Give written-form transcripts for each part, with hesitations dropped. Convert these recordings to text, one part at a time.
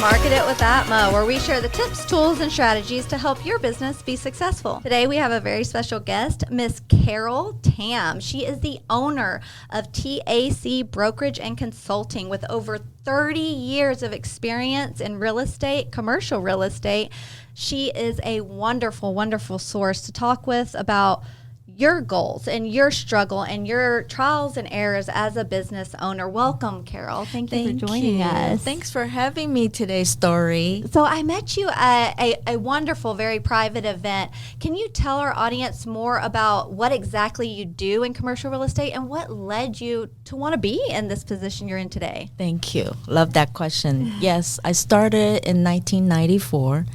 Market It with ATMA, where we share the tips, tools, and strategies to help your business be successful. Today, we have a very special guest, Miss Carol Tam. She is the owner of TAC Brokerage and Consulting with over 30 years of experience in real estate, commercial real estate. She is a wonderful, wonderful source to talk with about your goals and your struggle and your trials and errors as a business owner. Welcome, Carol. Thank you for joining us. Thanks for having me today, Story. So I met you at a wonderful, very private event. Can you tell our audience more about what exactly you do in commercial real estate and what led you to want to be in this position you're in today? Thank you. Love that question. Yes, I started in 1994.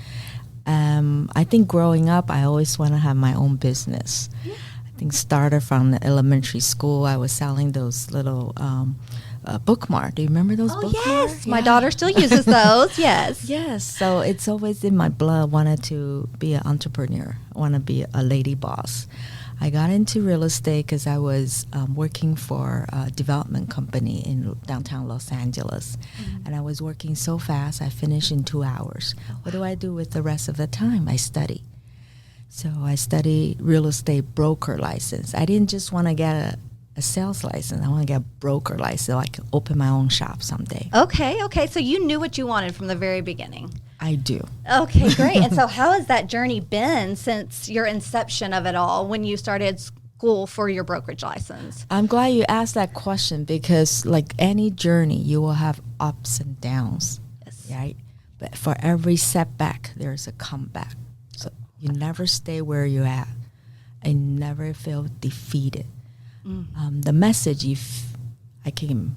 I think growing up, I always want to have my own business. Yeah. I think started from the elementary school. I was selling those little bookmark. Do you remember those bookmarks? Yes, my daughter still uses those. Yes. Yes. So it's always in my blood. Wanted to be an entrepreneur. Want to be a lady boss. I got into real estate because I was working for a development company in downtown Los Angeles. Mm-hmm. And I was working so fast, I finished in 2 hours. What do I do with the rest of the time? I study. So I studied real estate broker license. I didn't just want to get a sales license. I want to get a broker license so I can open my own shop someday. Okay. So you knew what you wanted from the very beginning. I do. Okay, great. And so how has that journey been since your inception of it all when you started school for your brokerage license? I'm glad you asked that question because like any journey, you will have ups and downs, yes. Right? But for every setback, there's a comeback. So you never stay where you're at and never feel defeated. The message I can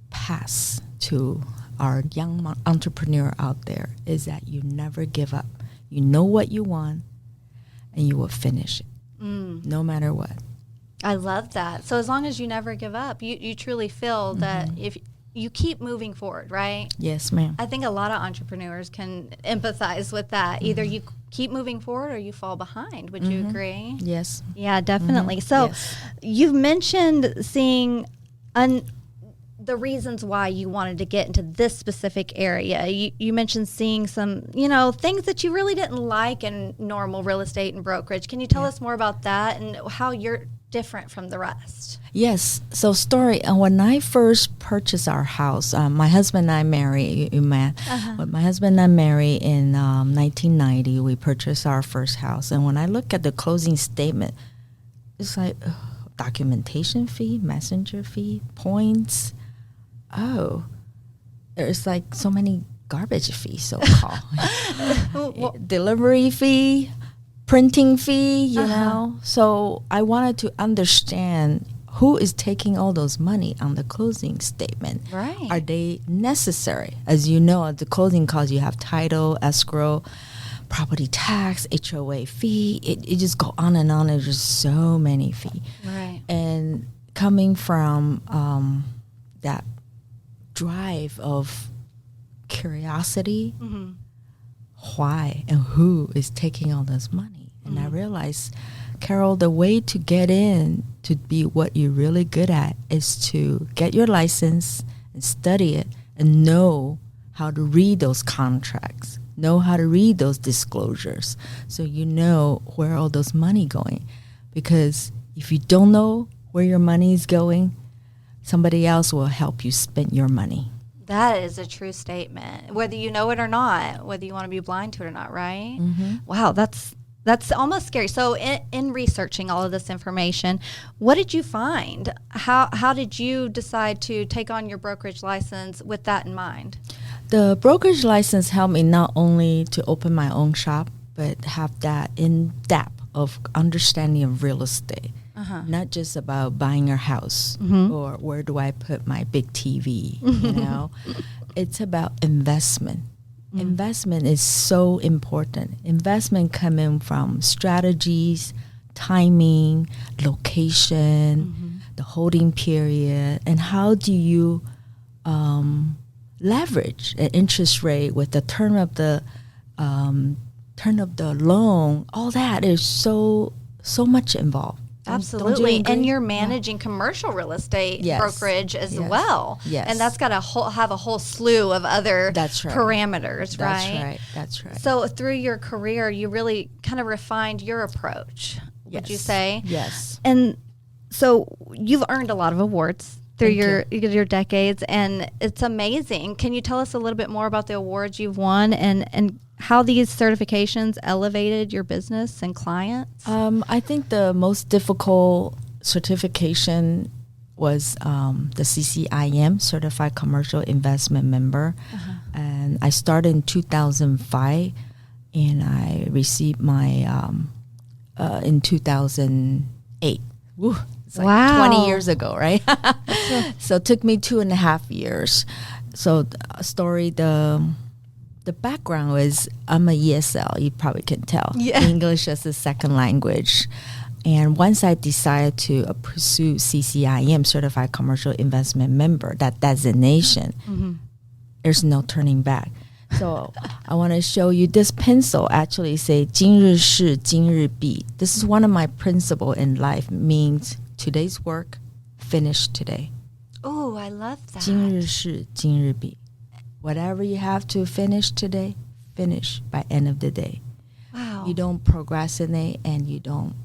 pass to our young entrepreneur out there is that you never give up. You know what you want, and you will finish it, no matter what. I love that. So as long as you never give up, you truly feel that if you keep moving forward, right? Yes, ma'am. I think a lot of entrepreneurs can empathize with that. Either you keep moving forward or you fall behind. Would you agree? Yes. Yeah, definitely. So yes. You've mentioned seeing the reasons why you wanted to get into this specific area. You mentioned seeing some, things that you really didn't like in normal real estate and brokerage. Can you tell us more about that and how you're different from the rest? Yes. So, Story, when I first purchased our house, my husband and I married, you met. But my husband and I married in 1990. We purchased our first house. And when I look at the closing statement, it's like documentation fee, messenger fee, points. Oh, there's like so many garbage fees, so-called. Delivery fee, printing fee, you know. So I wanted to understand who is taking all those money on the closing statement. Right. Are they necessary? As you know, at the closing costs, you have title, escrow, property tax, HOA fee. It just go on and on. There's just so many fees. Right. And coming from that drive of curiosity, why and who is taking all this money. And I realized, Carol, the way to get in to be what you're really good at is to get your license and study it and know how to read those contracts, know how to read those disclosures so you know where all those money going. Because if you don't know where your money is going, somebody else will help you spend your money. That is a true statement, whether you know it or not, whether you want to be blind to it or not, right? Wow, that's almost scary. So in researching all of this information, what did you find? How did you decide to take on your brokerage license with that in mind? The brokerage license helped me not only to open my own shop, but have that in-depth of understanding of real estate. Not just about buying a house or where do I put my big TV, It's about investment. Investment is so important. Investment coming from strategies, timing, location, the holding period, and how do you leverage an interest rate with the term of the loan. All that is so much involved. Absolutely. And you're managing commercial real estate brokerage as well. Yes. And that's got to have a whole slew of other parameters, right? That's right. So through your career, you really kind of refined your approach, would you say? Yes. And so you've earned a lot of awards through your decades, and it's amazing. Can you tell us a little bit more about the awards you've won and how these certifications elevated your business and clients? I think the most difficult certification was the CCIM, Certified Commercial Investment Member. And I started in 2005, and I received my in 2008. Woo, it's like 20 years ago, right? So it took me 2.5 years. So the background is I'm a ESL, you probably can tell. English as a second language. And once I decided to pursue CCIM, Certified Commercial Investment Member, that designation, there's no turning back. So I want to show you this pencil actually say 今日事今日毕. This is one of my principles in life, means today's work, finish today. Oh, I love that. 今日事今日毕. Whatever you have to finish today, finish by end of the day. Wow. You don't procrastinate and you don't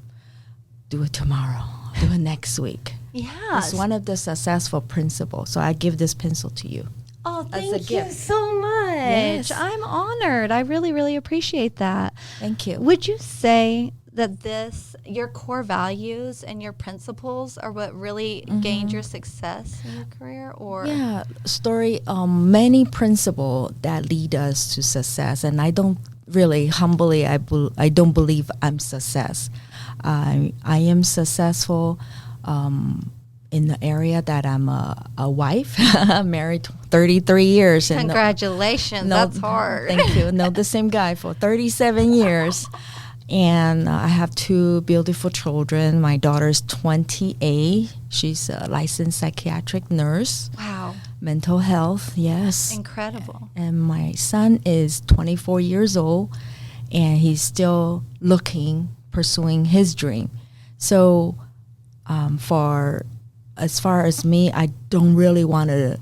do it tomorrow, do it next week. Yes. It's one of the successful principles. So I give this pencil to you. Oh, thank you so much. Yes. I'm honored. I really, really appreciate that. Thank you. Would you say that your core values and your principles are what really gained your success in your career? Or many principles that lead us to success, and I don't really humbly I don't believe I'm success. I am successful in the area that I'm a wife, married 33 years. Congratulations, that's hard. Thank you. Know the same guy for 37 years. And I have 2 beautiful children. My daughter's 28. She's a licensed psychiatric nurse. Wow. Mental health, yes. Incredible. And my son is 24 years old, and he's still pursuing his dream. So as far as me, I don't really want to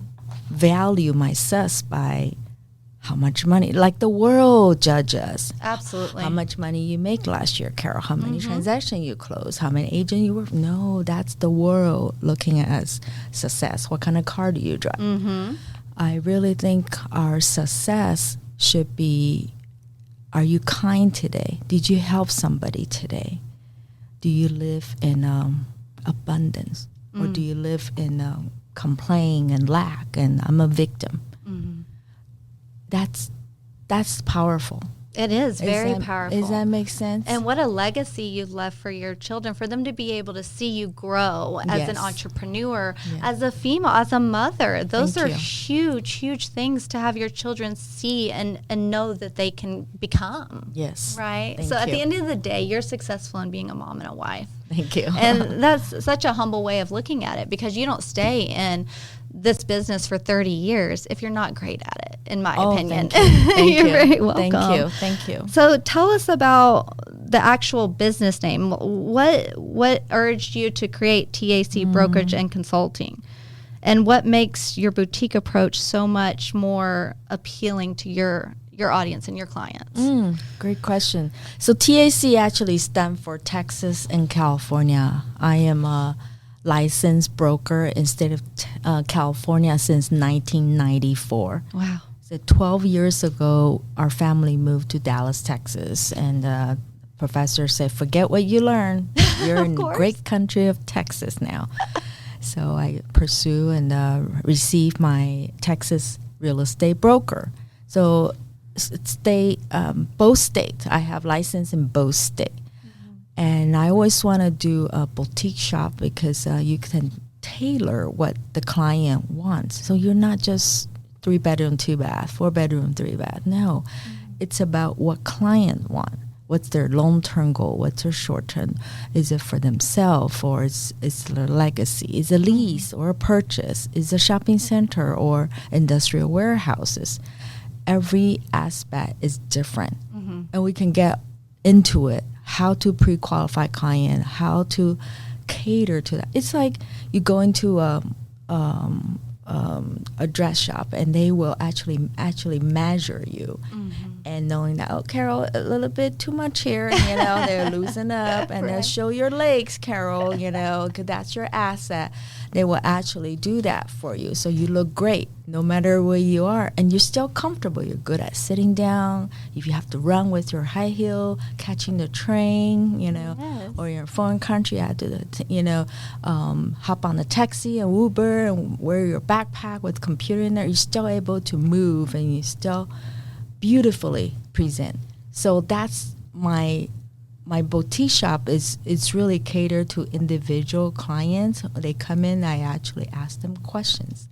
value myself by how much money, like the world judges. Absolutely. How much money you make last year, Carol, how many transactions you close, how many agents you work. No, that's the world looking at as success. What kind of car do you drive? I really think our success should be, are you kind today? Did you help somebody today? Do you live in abundance? Or do you live in complaint and lack and I'm a victim? That's powerful. It is very powerful. Does that make sense? And what a legacy you've left for your children, for them to be able to see you grow as an entrepreneur, as a female, as a mother. Those are huge, huge things to have your children see and know that they can become. Yes. Right? So at the end of the day, you're successful in being a mom and a wife. Thank you. And that's such a humble way of looking at it, because you don't stay in this business for 30 years if you're not great at it, in my opinion. Thank you. You're very welcome. Thank you. So tell us about the actual business name. What urged you to create TAC Brokerage and Consulting? And what makes your boutique approach so much more appealing to your audience and your clients? Great question. So TAC actually stands for Texas and California. I am a licensed broker in state of California since 1994. Wow. So 12 years ago, our family moved to Dallas, Texas, and the professor said, forget what you learned. You're in the great country of Texas now. So I pursue and receive my Texas real estate broker. So both states. I have license in both states. And I always want to do a boutique shop because you can tailor what the client wants. So you're not just 3-bedroom, 2-bath, 4-bedroom, 3-bath. No, it's about what client want. What's their long-term goal? What's their short-term? Is it for themselves, or is their legacy? Is it a lease or a purchase? Is it a shopping center or industrial warehouses? Every aspect is different, and we can get into it. how to pre-qualify client, how to cater to that. It's like you go into a dress shop and they will actually measure you, and knowing that, oh, Carol, a little bit too much here, they'll loosen up and they'll show your legs, Carol, because that's your asset. They will actually do that for you, so you look great no matter where you are, and you're still comfortable. You're good at sitting down. If you have to run with your high heel, catching the train, or you're in a foreign country, you have to, hop on a taxi and Uber and wear your backpack with computer in there. You're still able to move and you still beautifully present. So that's my boutique shop it's really catered to individual clients. They come in, I actually ask them questions.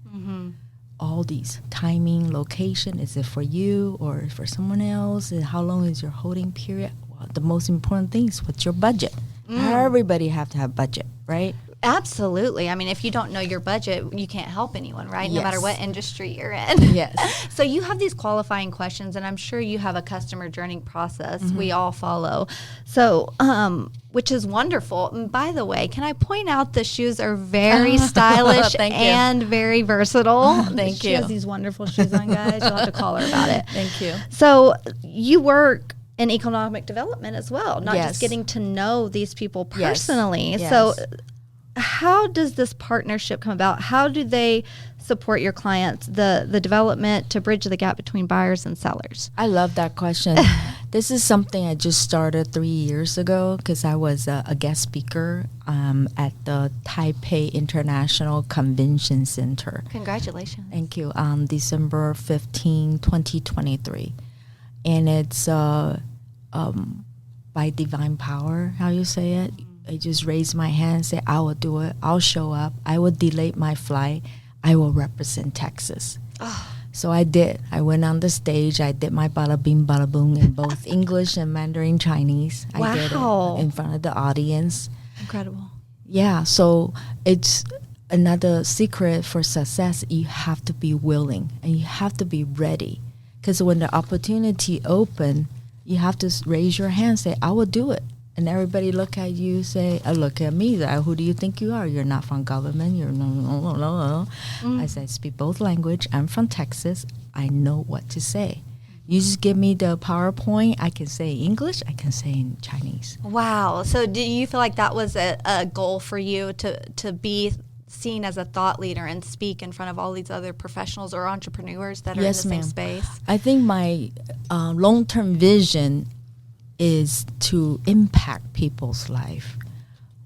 All these timing, location, is it for you or for someone else? And how long is your holding period? Well, the most important thing is what's your budget. Everybody have to have budget, right? Absolutely. I mean, if you don't know your budget, you can't help anyone, right? No matter what industry you're in. Yes. So you have these qualifying questions, and I'm sure you have a customer journey process we all follow. So, which is wonderful. And by the way, can I point out the shoes are very stylish and very versatile. Thank She you. has these wonderful shoes on, guys. You'll have to call her about it. Thank you. So you work in economic development as well, not Yes. just getting to know these people Yes. personally. Yes. So how does this partnership come about? How do they support your clients, the development to bridge the gap between buyers and sellers? I love that question. This is something I just started 3 years ago because I was a guest speaker at the Taipei International Convention Center. Congratulations. Thank you. On December 15, 2023. And it's by divine power, how you say it. I just raise my hand and say, I will do it. I'll show up. I will delay my flight. I will represent Texas. So I did. I went on the stage. I did my bada bing, bada boom in both English and Mandarin Chinese. I did it in front of the audience. Incredible. Yeah, so it's another secret for success. You have to be willing and you have to be ready. Because when the opportunity open, you have to raise your hand and say, I will do it. And everybody look at you, say, look at me. Who do you think you are? You're not from government. You're no. I say, I speak both language. I'm from Texas. I know what to say. You just give me the PowerPoint. I can say English. I can say in Chinese. Wow. So do you feel like that was a goal for you to be seen as a thought leader and speak in front of all these other professionals or entrepreneurs that are in the same space? I think my long-term vision is to impact people's life,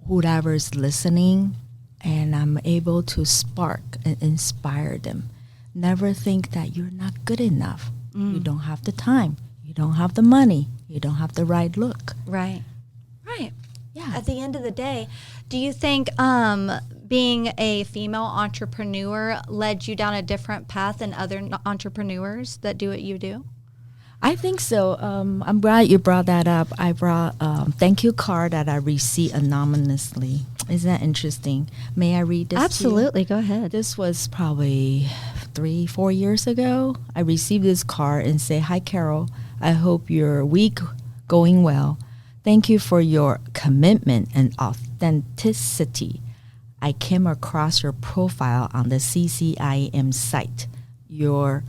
whoever's listening, and I'm able to spark and inspire them. Never think that you're not good enough. You don't have the time. You don't have the money. You don't have the right look. Right. Yeah. At the end of the day, do you think being a female entrepreneur led you down a different path than other entrepreneurs that do what you do? I think so. I'm glad you brought that up. I brought thank you card that I received anonymously. Isn't that interesting? May I read this? Absolutely. Go ahead. This was probably 3-4 years ago. I received this card and say, "Hi, Carol. I hope your week going well. Thank you for your commitment and authenticity. I came across your profile on the CCIM site. Your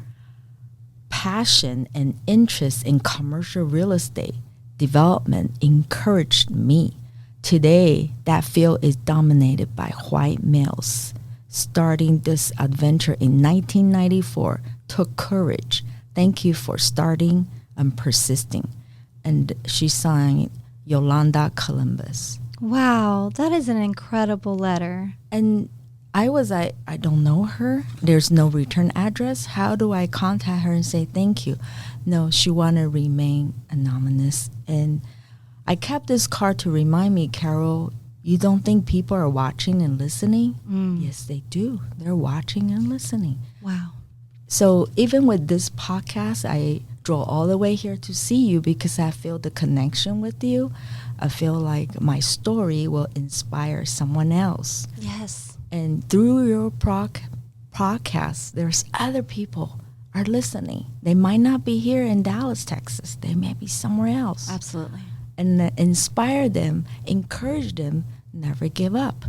passion and interest in commercial real estate development encouraged me. Today, that field is dominated by white males. Starting this adventure in 1994 took courage. Thank you for starting and persisting." And she signed Yolanda Columbus. Wow, that is an incredible letter. And I was like, I don't know her. There's no return address. How do I contact her and say thank you? No, she wanted to remain anonymous. And I kept this card to remind me, Carol, you don't think people are watching and listening? Yes, they do. They're watching and listening. Wow. So even with this podcast, I drove all the way here to see you because I feel the connection with you. I feel like my story will inspire someone else. Yes. And through your podcast, there's other people are listening. They might not be here in Dallas, Texas. They may be somewhere else. Absolutely. and inspire them, encourage them, never give up.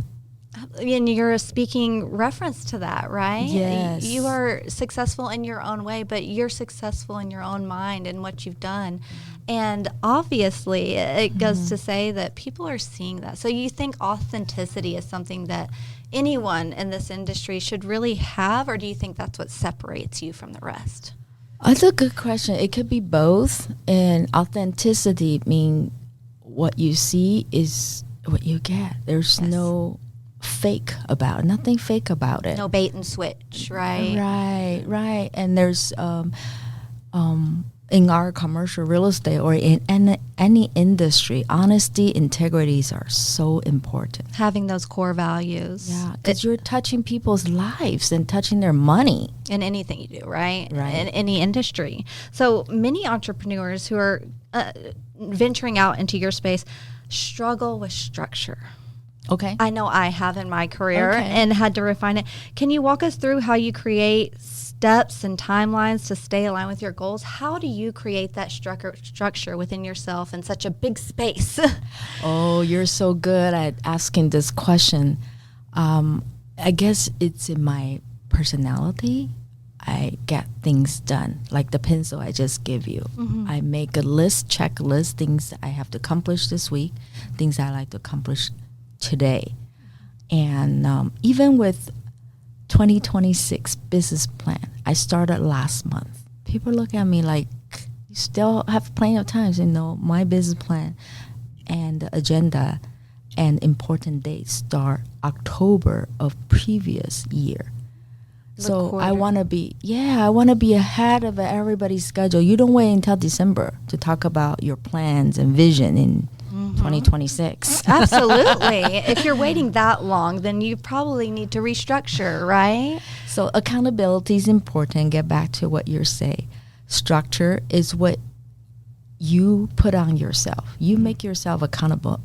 And you're speaking reference to that, right? Yes. You are successful in your own way, but you're successful in your own mind and what you've done. And obviously, it goes to say that people are seeing that. So you think authenticity is something that anyone in this industry should really have, or do you think that's what separates you from the rest? That's a good question. It could be both. And authenticity means what you see is what you get. There's no fake about it. Nothing fake about it. No bait and switch, right? Right. And there's in our commercial real estate or in any industry, honesty, integrities are so important. Having those core values. Yeah, because you're touching people's lives and touching their money. In anything you do, right? Right. In any industry. So many entrepreneurs who are venturing out into your space struggle with structure. Okay. I know I have in my career and had to refine it. Can you walk us through how you create steps and timelines to stay aligned with your goals? How do you create that structure within yourself in such a big space? Oh, you're so good at asking this question. I guess it's in my personality. I get things done, like the pencil I just give you. I make a checklist, things I have to accomplish this week, things I like to accomplish today. And even with 2026 business plan, I started last month. People look at me like, you still have plenty of time. My business plan and the agenda and important dates start October of previous year. So I want to be ahead of everybody's schedule. You don't wait until December to talk about your plans and vision in 2026. Absolutely. If you're waiting that long, then you probably need to restructure, right? So accountability is important. Get back to what you're saying. Structure is what you put on yourself. You make yourself accountable.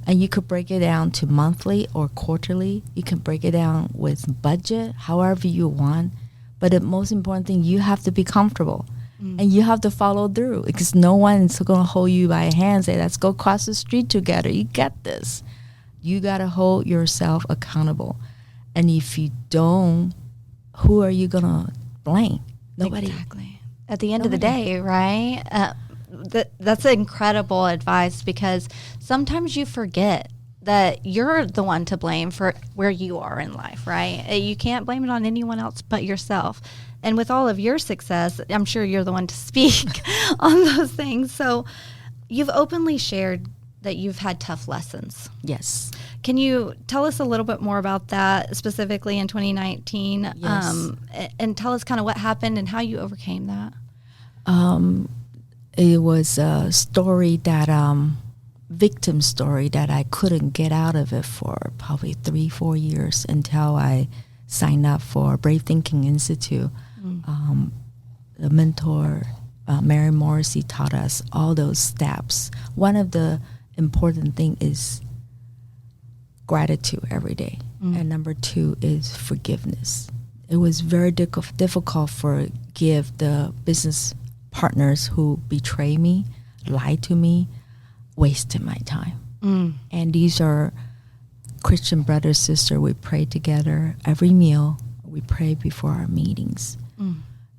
And you could break it down to monthly or quarterly. You can break it down with budget, however you want. But the most important thing, you have to be comfortable. And you have to follow through because no one's going to hold you by a hand and say, let's go cross the street together. You get this. You got to hold yourself accountable. And if you don't, who are you going to blame? Nobody. Exactly. At the end of the day, right? That's incredible advice because sometimes you forget that you're the one to blame for where you are in life, right? You can't blame it on anyone else but yourself. And with all of your success, I'm sure you're the one to speak on those things. So you've openly shared that you've had tough lessons. Yes. Can you tell us a little bit more about that, specifically in 2019? Yes. And tell us kind of what happened and how you overcame that. It was a story that, victim story that I couldn't get out of it for probably 3-4 years until I signed up for Brave Thinking Institute. The mentor, Mary Morrissey, taught us all those steps. One of the important thing is gratitude every day. And number 2 is forgiveness. It was very difficult for the business partners who betray me, lie to me, wasted my time. And these are Christian brothers, sisters. We pray together every meal. We pray before our meetings.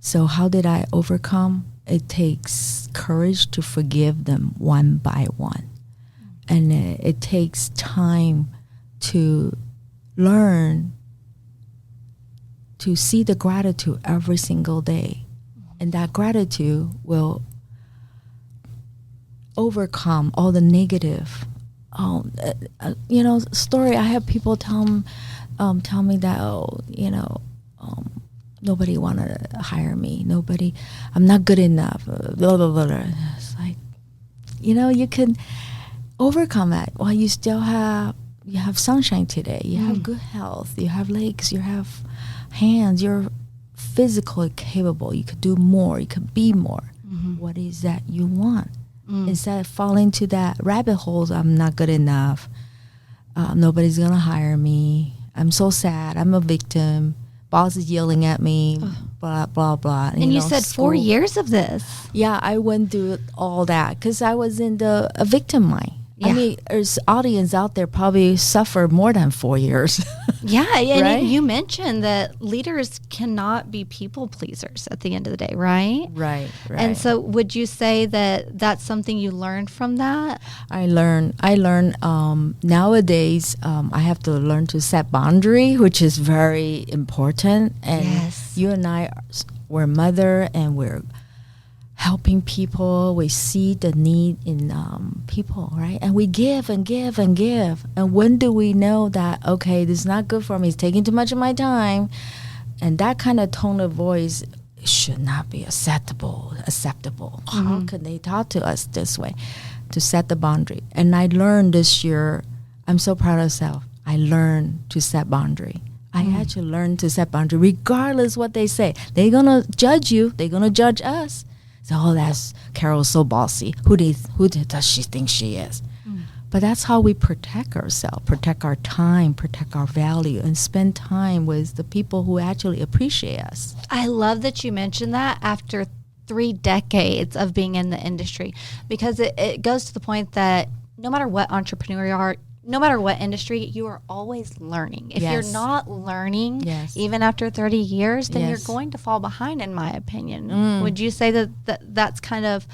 So how did I overcome? It takes courage to forgive them one by one. And it takes time to learn to see the gratitude every single day. And that gratitude will overcome all the negative. Story. I have people tell me that, nobody want to hire me. I'm not good enough. Blah, blah, blah. It's like, you can overcome that while you still have sunshine today. You have good health. You have legs. You have hands. You're physically capable. You could do more. You could be more. What is that you want? Instead of falling to that rabbit hole, I'm not good enough. Nobody's going to hire me. I'm so sad. I'm a victim. Boss is yelling at me. blah, blah, blah. And you said 4 years of this. Yeah, I went through all that because I was in a victim mind. Yeah. I mean, there's audience out there probably suffer more than 4 years. Yeah, and Right? you mentioned that leaders cannot be people pleasers at the end of the day, right? Right. And so would you say that that's something you learned from that? I learn nowadays I have to learn to set boundary, which is very important. And Yes. you and I, we're mother and we're helping people. We see the need in people, right? And we give and give and give. And when do we know that, okay, this is not good for me, it's taking too much of my time? And that kind of tone of voice should not be acceptable. How can they talk to us this way? To set the boundary. And I learned this year, I'm so proud of myself, I learned to set boundary. I actually learned to set boundary regardless what they say. They're going to judge you. They're going to judge us. So, oh, that's Carol so bossy. Who does she think she is? But that's how we protect ourselves, protect our time, protect our value, and spend time with the people who actually appreciate us. I love that you mentioned that after 3 decades of being in the industry, because it goes to the point that no matter what entrepreneur you are, no matter what industry, you are always learning. If you're not learning, even after 30 years, then you're going to fall behind, in my opinion. Would you say that's kind of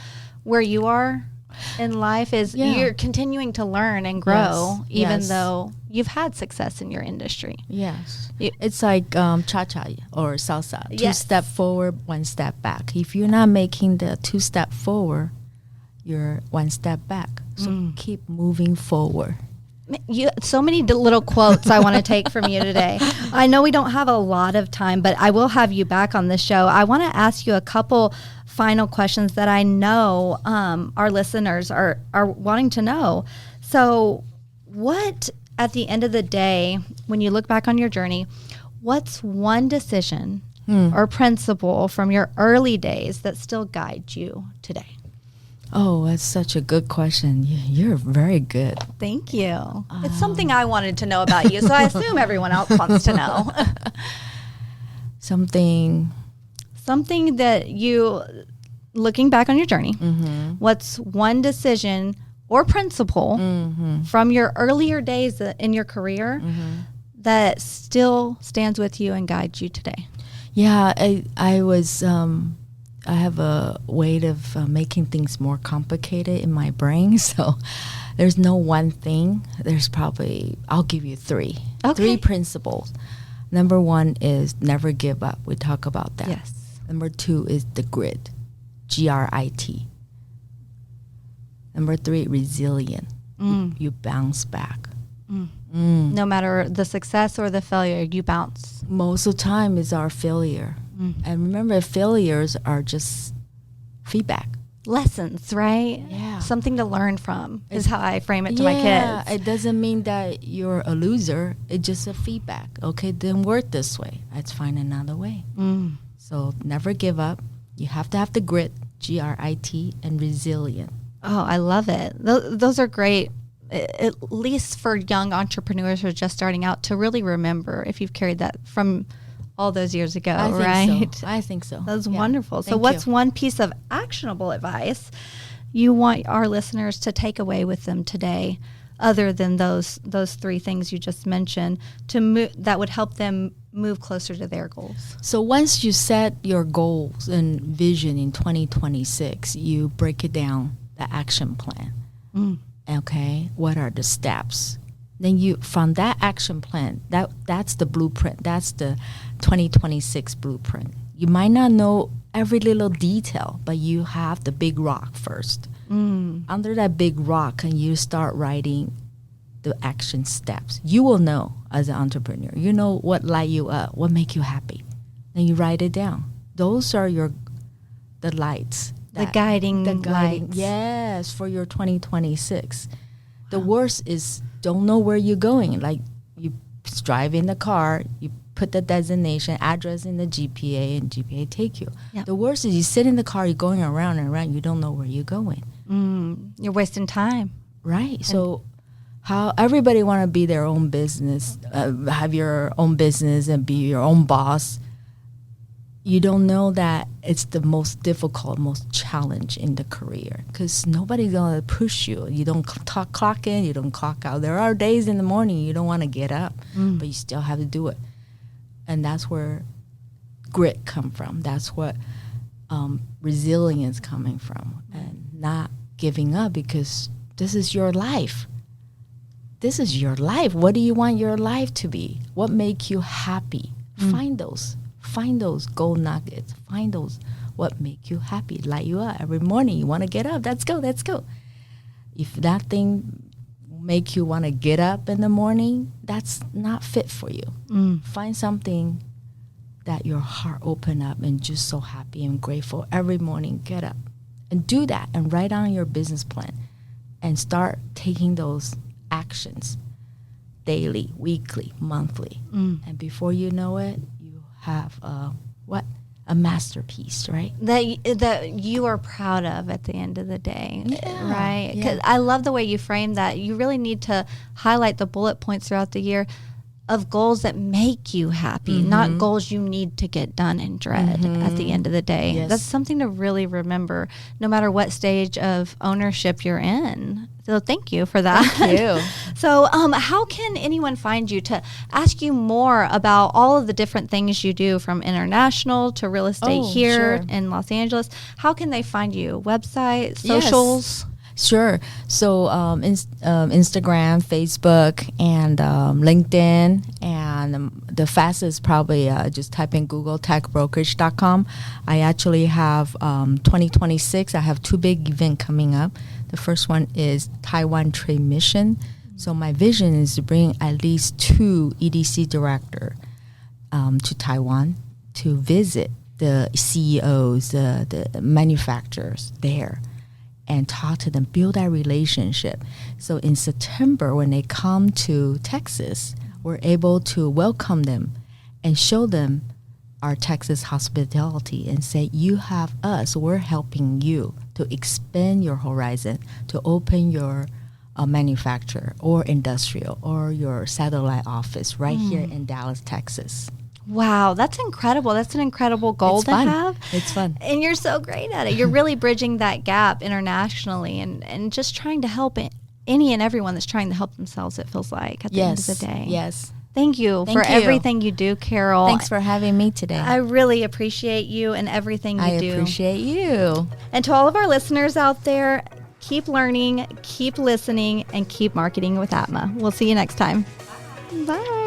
where you are in life, is you're continuing to learn and grow, even though you've had success in your industry? Yes. It's like cha-cha or salsa. 2 step forward, 1 step back. If you're not making the 2 step forward, you're 1 step back. So keep moving forward. So many little quotes I want to take from you today. I know we don't have a lot of time, but I will have you back on the show. I want to ask you a couple final questions that I know our listeners are wanting to know. So what, at the end of the day, when you look back on your journey, what's one decision or principle from your early days that still guides you today? Oh, that's such a good question. You're very good. Thank you. It's something I wanted to know about you, so I assume everyone else wants to know. Something that you, looking back on your journey, what's one decision or principle from your earlier days in your career that still stands with you and guides you today? Yeah, I have a way of making things more complicated in my brain. So there's no one thing. There's probably, I'll give you 3. Okay. 3 principles. Number 1 is never give up. We talk about that. Yes. Number 2 is the grit, G-R-I-T. Number 3, resilient. You bounce back. No matter the success or the failure, you bounce. Most of the time is our failure. And remember, failures are just feedback. Lessons, right? Yeah. Something to learn from is how I frame it to my kids. It doesn't mean that you're a loser. It's just a feedback. Okay, it didn't work this way. Let's find another way. So never give up. You have to have the grit, G-R-I-T, and resilient. Oh, I love it. Those are great, at least for young entrepreneurs who are just starting out, to really remember if you've carried that from all those years ago, right? I think so. That's wonderful. So what's one piece of actionable advice you want our listeners to take away with them today, other than those 3 things you just mentioned, that would help them move closer to their goals? So once you set your goals and vision in 2026, you break it down, the action plan. Okay, what are the steps? Then you, from that action plan, that's the blueprint. That's the 2026 blueprint. You might not know every little detail, but you have the big rock first. Under that big rock, and you start writing the action steps. You will know as an entrepreneur. You know what light you up, what make you happy. Then you write it down. Those are the lights. The guiding lights. Yes, for your 2026. The worst is don't know where you're going. Like you drive in the car, you put the destination address in the GPA, and GPA take you. Yep. The worst is you sit in the car, you're going around and around, you don't know where you're going. You're wasting time. Right. So how everybody want to be their own business, have your own business and be your own boss. you don't know that it's the most difficult, most challenge in the career because nobody's going to push you. You don't clock in, you don't clock out. There are days in the morning you don't want to get up, but you still have to do it. And that's where grit come from. That's what resilience coming from, and not giving up because this is your life. This is your life. What do you want your life to be? What make you happy? Find those gold nuggets. Find those what make you happy, light you up every morning. You want to get up. Let's go. If that thing make you want to get up in the morning, that's not fit for you. Find something that your heart open up and just so happy and grateful every morning. Get up and do that and write down your business plan and start taking those actions daily, weekly, monthly. And before you know it, you have a masterpiece, right? That you are proud of at the end of the day, right? Because I love the way you frame that. You really need to highlight the bullet points throughout the year of goals that make you happy, not goals you need to get done and dread at the end of the day. Yes. That's something to really remember no matter what stage of ownership you're in. So thank you for that. Thank you. So how can anyone find you to ask you more about all of the different things you do from international to real estate here in Los Angeles? How can they find you? Website, socials? Sure. So Instagram, Facebook, and LinkedIn, and the fastest probably just type in Google techbrokerage.com. I actually have 2026. I have 2 big events coming up. The first one is Taiwan Trade Mission. So my vision is to bring at least 2 EDC director to Taiwan to visit the CEOs, the manufacturers there, and talk to them, build that relationship. So in September, when they come to Texas, we're able to welcome them and show them our Texas hospitality and say, you have us, we're helping you to expand your horizon, to open your manufacturer or industrial or your satellite office right here in Dallas, Texas. Wow, that's incredible. That's an incredible goal to have. It's fun. And you're so great at it. You're really bridging that gap internationally and just trying to help any and everyone that's trying to help themselves, it feels like, at the end of the day. Yes. Thank you for everything you do, Carol. Thanks for having me today. I really appreciate you and everything you do. I appreciate you. And to all of our listeners out there, keep learning, keep listening, and keep marketing with ATMA. We'll see you next time. Bye.